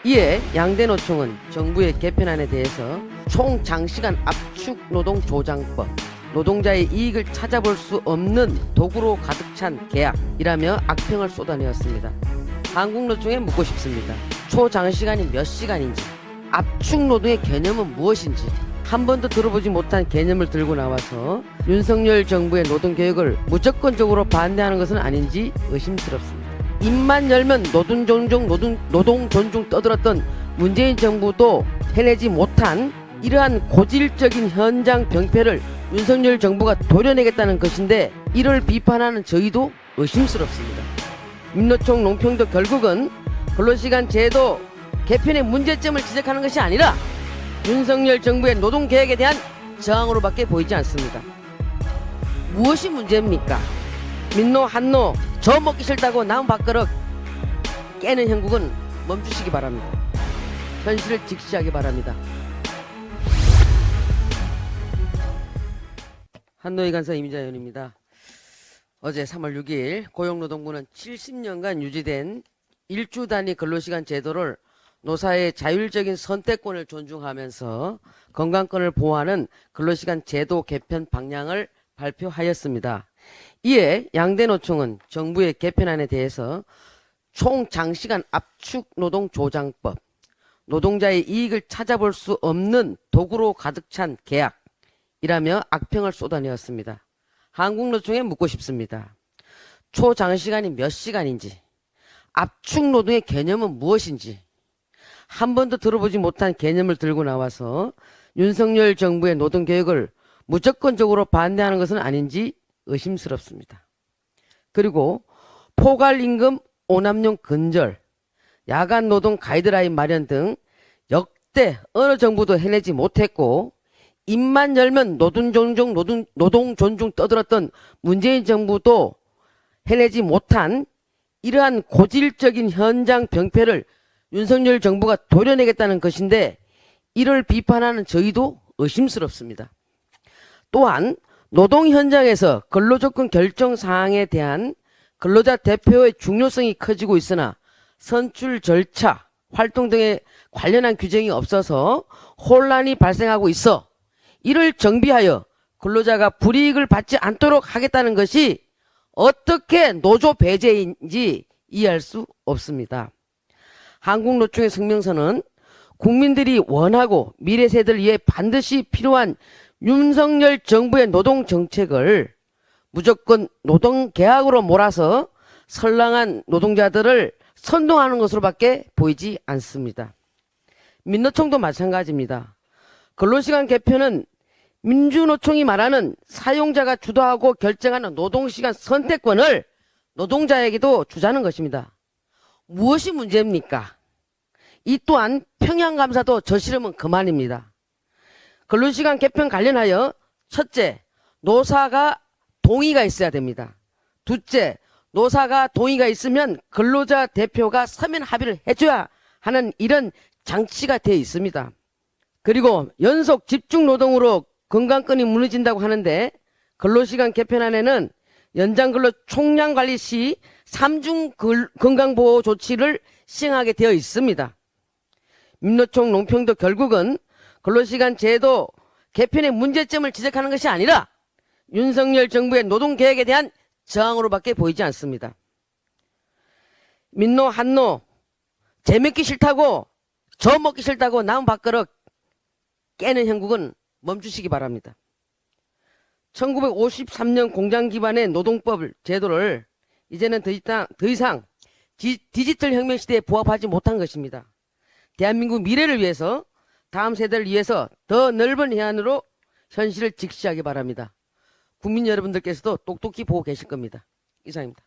이에 양대 노총은 정부의 개편안에 대해서 총 장시간 압축 노동 조장법, 노동자의 이익을 찾아볼 수 없는 도구로 가득 찬 계약이라며 악평을 쏟아내었습니다. 한국노총에 묻고 싶습니다. 초장시간이 몇 시간인지, 압축 노동의 개념은 무엇인지 한 번도 들어보지 못한 개념을 들고 나와서 윤석열 정부의 노동개혁을 무조건적으로 반대하는 것은 아닌지 의심스럽습니다. 입만 열면 노동 존중 떠들었던 문재인 정부도 해내지 못한 이러한 고질적인 현장 병폐를 윤석열 정부가 도려내겠다는 것인데, 이를 비판하는 저희도 의심스럽습니다. 민노총 농평도 결국은 근로시간 제도 개편의 문제점을 지적하는 것이 아니라 윤석열 정부의 노동개혁에 대한 저항으로밖에 보이지 않습니다. 무엇이 문제입니까? 민노 한노 저 먹기 싫다고 남은 밥그릇 깨는 형국은 멈추시기 바랍니다. 현실을 직시하기 바랍니다. 한노위 간사 이민자 의원입니다. 어제 3월 6일 고용노동부는 70년간 유지된 일주 단위 근로시간 제도를 노사의 자율적인 선택권을 존중하면서 건강권을 보호하는 근로시간 제도 개편 방향을 발표하였습니다. 이에 양대 노총은 정부의 개편안에 대해서 총 장시간 압축 노동 조장법, 노동자의 이익을 찾아볼 수 없는 도구로 가득 찬 계약이라며 악평을 쏟아내었습니다. 한국노총에 묻고 싶습니다. 초장시간이 몇 시간인지, 압축 노동의 개념은 무엇인지 한 번도 들어보지 못한 개념을 들고 나와서 윤석열 정부의 노동개혁을 무조건적으로 반대하는 것은 아닌지 의심스럽습니다. 그리고 포괄임금 오남용 근절, 야간노동 가이드라인 마련 등 역대 어느 정부도 해내지 못했고, 입만 열면 노동 존중 떠들었던 문재인 정부도 해내지 못한 이러한 고질적인 현장 병폐를 윤석열 정부가 도려내겠다는 것인데, 이를 비판하는 저희도 의심스럽습니다. 또한 노동 현장에서 근로조건 결정 사항에 대한 근로자 대표의 중요성이 커지고 있으나 선출 절차, 활동 등에 관련한 규정이 없어서 혼란이 발생하고 있어 이를 정비하여 근로자가 불이익을 받지 않도록 하겠다는 것이 어떻게 노조 배제인지 이해할 수 없습니다. 한국노총의 성명서는 국민들이 원하고 미래 세대를 위해 반드시 필요한 윤석열 정부의 노동 정책을 무조건 노동 계약으로 몰아서 선량한 노동자들을 선동하는 것으로밖에 보이지 않습니다. 민노총도 마찬가지입니다. 근로시간 개편은 민주노총이 말하는 사용자가 주도하고 결정하는 노동시간 선택권을 노동자에게도 주자는 것입니다. 무엇이 문제입니까? 이 또한 평양감사도 저지르면 그만입니다. 근로시간 개편 관련하여 첫째, 노사가 동의가 있어야 됩니다. 둘째, 노사가 동의가 있으면 근로자 대표가 서면 합의를 해줘야 하는 이런 장치가 되어 있습니다. 그리고 연속 집중 노동으로 건강권이 무너진다고 하는데, 근로시간 개편안에는 연장근로 총량 관리 시 3중 건강보호 조치를 시행하게 되어 있습니다. 민노총 농평도 결국은 근로시간 제도 개편의 문제점을 지적하는 것이 아니라 윤석열 정부의 노동개혁에 대한 저항으로밖에 보이지 않습니다. 민노 한노 재밌기 싫다고 저 먹기 싫다고 남은 밥그릇 깨는 형국은 멈추시기 바랍니다. 1953년 공장 기반의 노동법 제도를 이제는 더 이상 디지털 혁명 시대에 부합하지 못한 것입니다. 대한민국 미래를 위해서, 다음 세대를 위해서 더 넓은 해안으로 현실을 직시하기 바랍니다. 국민 여러분들께서도 똑똑히 보고 계실 겁니다. 이상입니다.